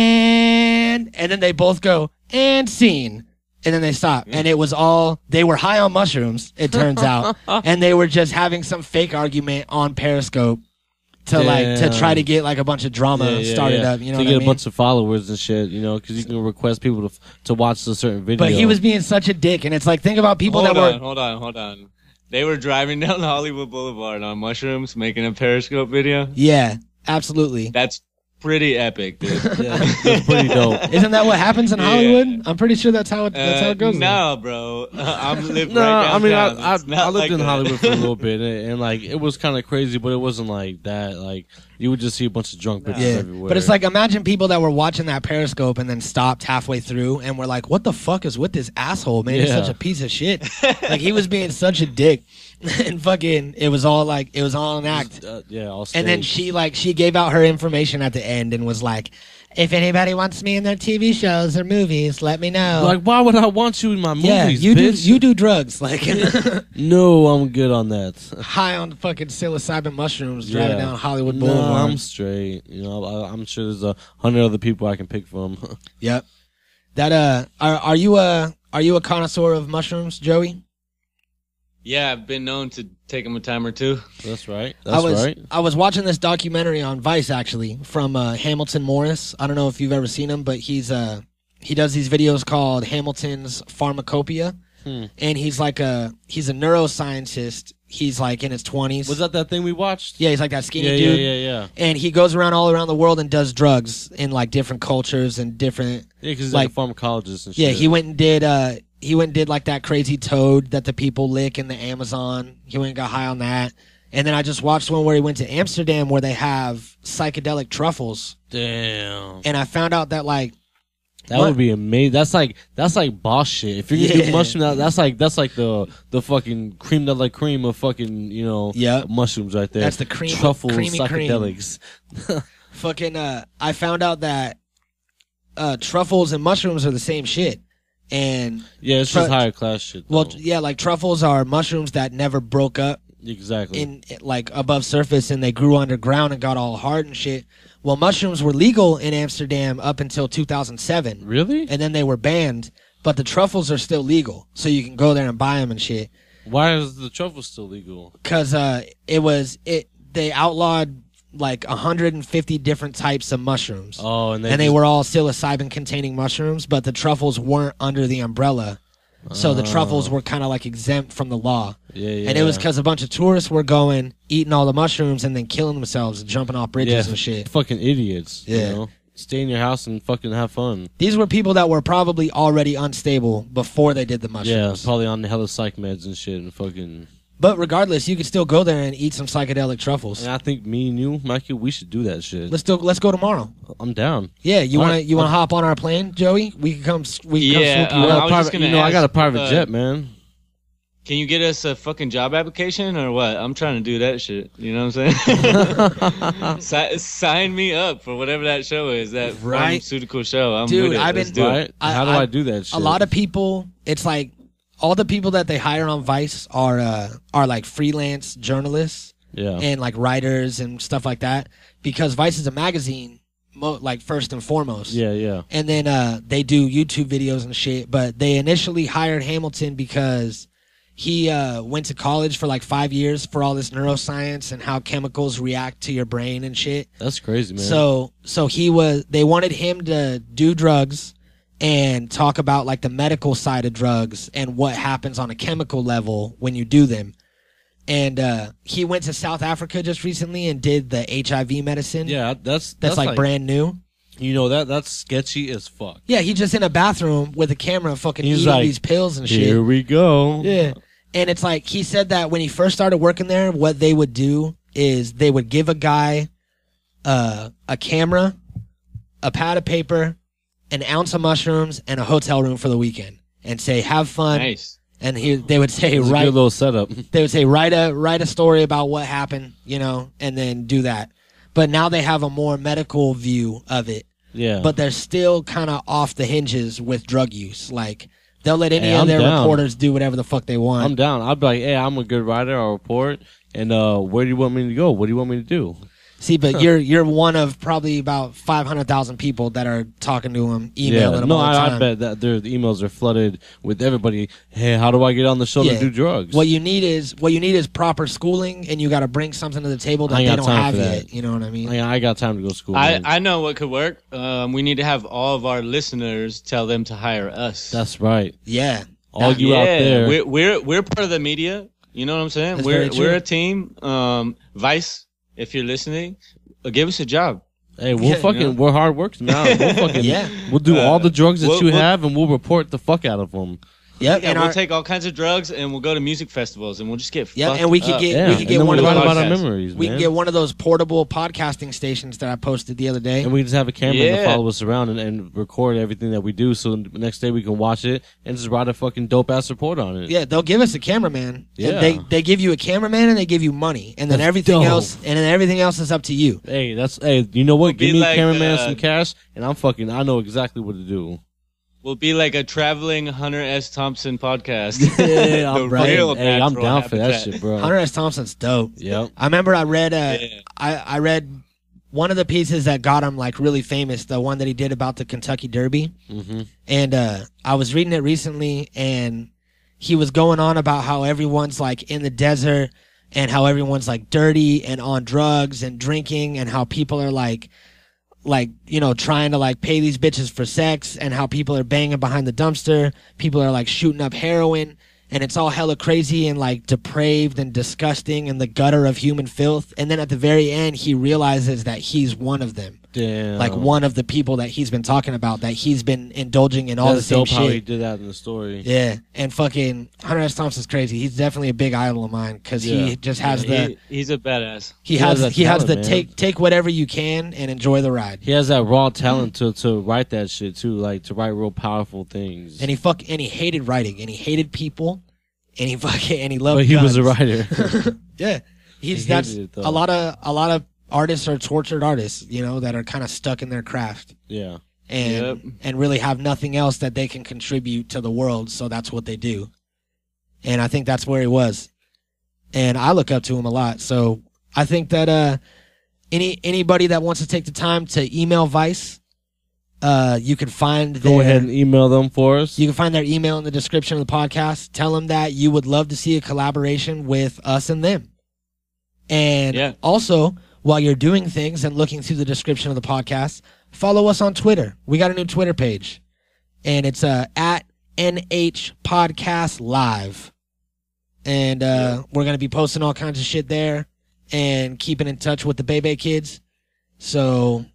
and then they both go, "And scene." And then they stop. And it was all, they were high on mushrooms, it turns out. And they were just having some fake argument on Periscope to try to get like a bunch of drama started up. You know to what get I mean? a bunch of followers and shit, you know, because you can request people to watch a certain video. But he was being such a dick. And it's like, think about people Hold that on, were. hold on. They were driving down Hollywood Boulevard on mushrooms, making a Periscope video. Yeah, absolutely. That's pretty epic, dude. Yeah, that's pretty dope. Isn't that what happens in Yeah. Hollywood? I'm pretty sure that's how it goes. No, bro. I'm living No, right I mean, downtown. I It's not lived like in that. Hollywood for a little bit, and like it was kind of crazy, but it wasn't like that. Like you would just see a bunch of drunk bitches Yeah, everywhere. but it's like, imagine people that were watching that Periscope and then stopped halfway through and were like, "What the fuck is with this asshole, man? He's Yeah. such a piece of shit." Like, he was being such a dick. And fucking, it was all an act. yeah, all And then she gave out her information at the end and was like, "If anybody wants me in their TV shows or movies, let me know." like, why would I want you in my movies? yeah, bitch? you do drugs, like No, I'm good on that. high on fucking psilocybin mushrooms, driving Yeah. down Hollywood No, Boulevard. I'm straight. You know, I'm sure there's 100 other people I can pick from. Yep. That are you a connoisseur of mushrooms, Joey? Yeah, I've been known to take them a time or two. That's right. That's right. I was watching this documentary on Vice actually from Hamilton Morris. I don't know if you've ever seen him, but he does these videos called Hamilton's Pharmacopoeia, and he's a neuroscientist. He's like in his 20s. Was that thing we watched? Yeah, he's like that skinny Yeah, dude. yeah. And he goes around all around the world and does drugs in like different cultures and different. Yeah, because he's like like a pharmacologist and shit. Yeah, he went and did like that crazy toad that the people lick in the Amazon. He went and got high on that. And then I just watched one where he went to Amsterdam where they have psychedelic truffles. Damn. And I found out that like That would be amazing. That's like boss shit. If you're gonna do mushroom, that's like the fucking cream de la cream of fucking, you know, mushrooms right there. That's the cream, truffles, creamy psychedelics. Fucking I found out that truffles and mushrooms are the same shit. And yeah, it's just higher class shit. Well, yeah, like truffles are mushrooms that never broke up. Exactly. In like above surface, and they grew underground and got all hard and shit. Well, mushrooms were legal in Amsterdam up until 2007. Really? And then they were banned, but the truffles are still legal, so you can go there and buy them and shit. Why is the truffle still legal? Because they outlawed like 150 different types of mushrooms. Oh, and they were all psilocybin containing mushrooms, but the truffles weren't under the umbrella. So the truffles were kind of like exempt from the law. Yeah. And it was because a bunch of tourists were going, eating all the mushrooms, and then killing themselves and jumping off bridges and shit. Fucking idiots. Yeah. You know? Stay in your house and fucking have fun. These were people that were probably already unstable before they did the mushrooms. Yeah, probably on the hella psych meds and shit and fucking... But regardless, you could still go there and eat some psychedelic truffles. And I think me and you, Mikey, we should do that shit. Let's go tomorrow. I'm down. Yeah, you want to hop on our plane, Joey? We can come swoop you up. I got a private jet, man. Can you get us a fucking job application or what? I'm trying to do that shit. You know what I'm saying? Sign me up for whatever that show is, that pharmaceutical show. I'm Dude, with it. I've Let's been. do it. How do I do that shit? A lot of people, it's like all the people that they hire on Vice are like freelance journalists and like writers and stuff like that, because Vice is a magazine, like first and foremost. Yeah. And then they do YouTube videos and shit. But they initially hired Hamilton because he went to college for like 5 years for all this neuroscience and how chemicals react to your brain and shit. That's crazy, man. So they wanted him to do drugs and talk about like the medical side of drugs and what happens on a chemical level when you do them. And he went to South Africa just recently and did the HIV medicine. Yeah, that's like brand new. You know, that's sketchy as fuck. Yeah, he's just in a bathroom with a camera fucking He's eating like, these pills and shit. Here we go. Yeah. And it's like, he said that when he first started working there, what they would do is they would give a guy a camera, a pad of paper, an ounce of mushrooms, and a hotel room for the weekend, and say, have fun. Nice. And they would say, It's a good little setup. They would say, write a story about what happened, you know, and then do that. But now they have a more medical view of it. Yeah. But they're still kind of off the hinges with drug use. Like, they'll let any of I'm their down. reporters do whatever the fuck they want. I'm down. I'll be like, hey, I'm a good writer. I'll report. And where do you want me to go? What do you want me to do? See, but you're one of probably about 500,000 people that are talking to him, emailing him all the time. I bet that their emails are flooded with everybody. Hey, how do I get on the show to do drugs? What you need is proper schooling, and you got to bring something to the table that they don't have yet. You know what I mean? I got time to go to school. I know what could work. We need to have all of our listeners tell them to hire us. That's right. Yeah. All you out there. We're part of the media. You know what I'm saying? We're a team. Vice, if you're listening, give us a job. Hey, we're hard workers now. We'll do all the drugs that you have, and we'll report the fuck out of them. Yep, and we'll take all kinds of drugs, and we'll go to music festivals, and we'll just get fucked and we could up. get one of about our those memories. We can get one of those portable podcasting stations that I posted the other day, and we can just have a camera to follow us around and record everything that we do. So the next day we can watch it and just write a fucking dope ass report on it. Yeah, they'll give us a cameraman. Yeah, they give you a cameraman and they give you money, and then everything else is up to you. Hey, you know what? Give me a cameraman and some cash, and I know exactly what to do. We'll be like a traveling Hunter S. Thompson podcast. Yeah, I'm down for that shit, bro. Hunter S. Thompson's dope. Yep. I remember I read I read one of the pieces that got him like really famous, the one that he did about the Kentucky Derby. Mm-hmm. And I was reading it recently, and he was going on about how everyone's like in the desert and how everyone's like dirty and on drugs and drinking, and how people are like, you know, trying to like pay these bitches for sex, and how people are banging behind the dumpster. People are like shooting up heroin, and it's all hella crazy and like depraved and disgusting and the gutter of human filth. And then at the very end, he realizes that he's one of them. Damn. Like one of the people that he's been talking about, that he's been indulging in all the same shit. How he did that in the story. Yeah, and fucking Hunter S. Thompson's crazy. He's definitely a big idol of mine, because he just has he's a badass. He has the take whatever you can and enjoy the ride. He has that raw talent to write that shit too, like to write real powerful things. And he hated writing, and he hated people, and he loved. But he guns. was a writer. Yeah, that's a lot of artists are tortured artists, you know, that are kind of stuck in their craft. Yeah. And really have nothing else that they can contribute to the world, so that's what they do. And I think that's where he was. And I look up to him a lot. So I think that anybody that wants to take the time to email Vice, you can find Go ahead and email them for us. You can find their email in the description of the podcast. Tell them that you would love to see a collaboration with us and them. And also, while you're doing things and looking through the description of the podcast, follow us on Twitter. We got a new Twitter page, and it's at NH Podcast Live. And we're going to be posting all kinds of shit there and keeping in touch with the Bebe kids. So,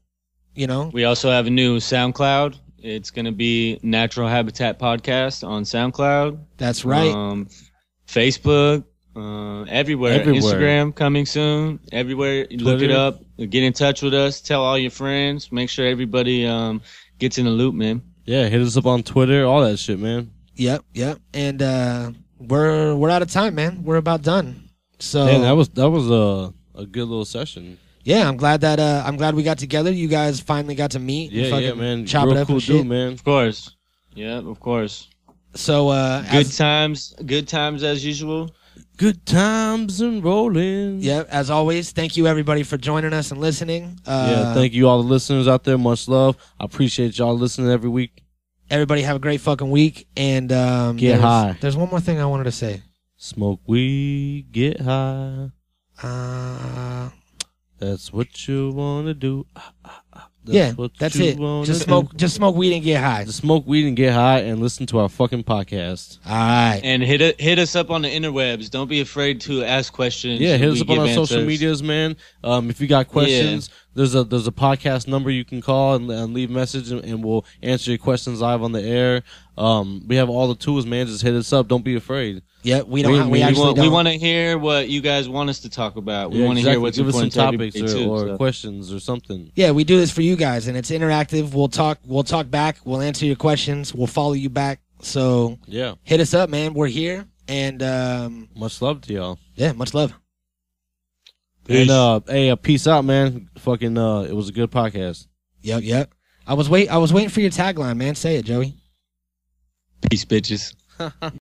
you know. We also have a new SoundCloud. It's going to be Natural Habitat Podcast on SoundCloud. That's right. Facebook. Everywhere. Instagram coming soon. Everywhere. Look it up. Get in touch with us. Tell all your friends. Make sure everybody gets in the loop, man. Yeah, hit us up on Twitter. All that shit, man. Yep. And we're out of time, man. We're about done. So Man, that was a good little session. yeah, I'm glad we got together. You guys finally got to meet. and Yeah, fucking man. Chop Real it up cool and shit. dude, man. Of course. Yeah, of course. So Good times as usual. Good times and rolling. yeah, as always, thank you everybody for joining us and listening. Yeah, thank you all the listeners out there. Much love. I appreciate y'all listening every week. Everybody have a great fucking week. And Get high. There's one more thing I wanted to say. Smoke weed, get high. That's what you want to do. That's it. Just smoke weed and get high. Just smoke weed and get high and listen to our fucking podcast. All right. And hit us up on the interwebs. Don't be afraid to ask questions. Yeah, hit us We up on give our social answers. medias, man. If you got questions, there's a podcast number you can call and leave message, and we'll answer your questions live on the air. We have all the tools, man. Just hit us up. Don't be afraid. Yeah, we actually don't. We want to hear what you guys want us to talk about. We want to hear what's Give us some important to topics everybody, or too, so. questions or something. Yeah, we do this for you guys, and it's interactive. We'll talk back. We'll answer your questions. We'll follow you back. So Yeah. hit us up, man. We're here, and Much love to y'all. yeah, much love. Peace. And hey, peace out, man. Fucking it was a good podcast. Yep. I was waiting for your tagline, man. Say it, Joey. Peace, bitches.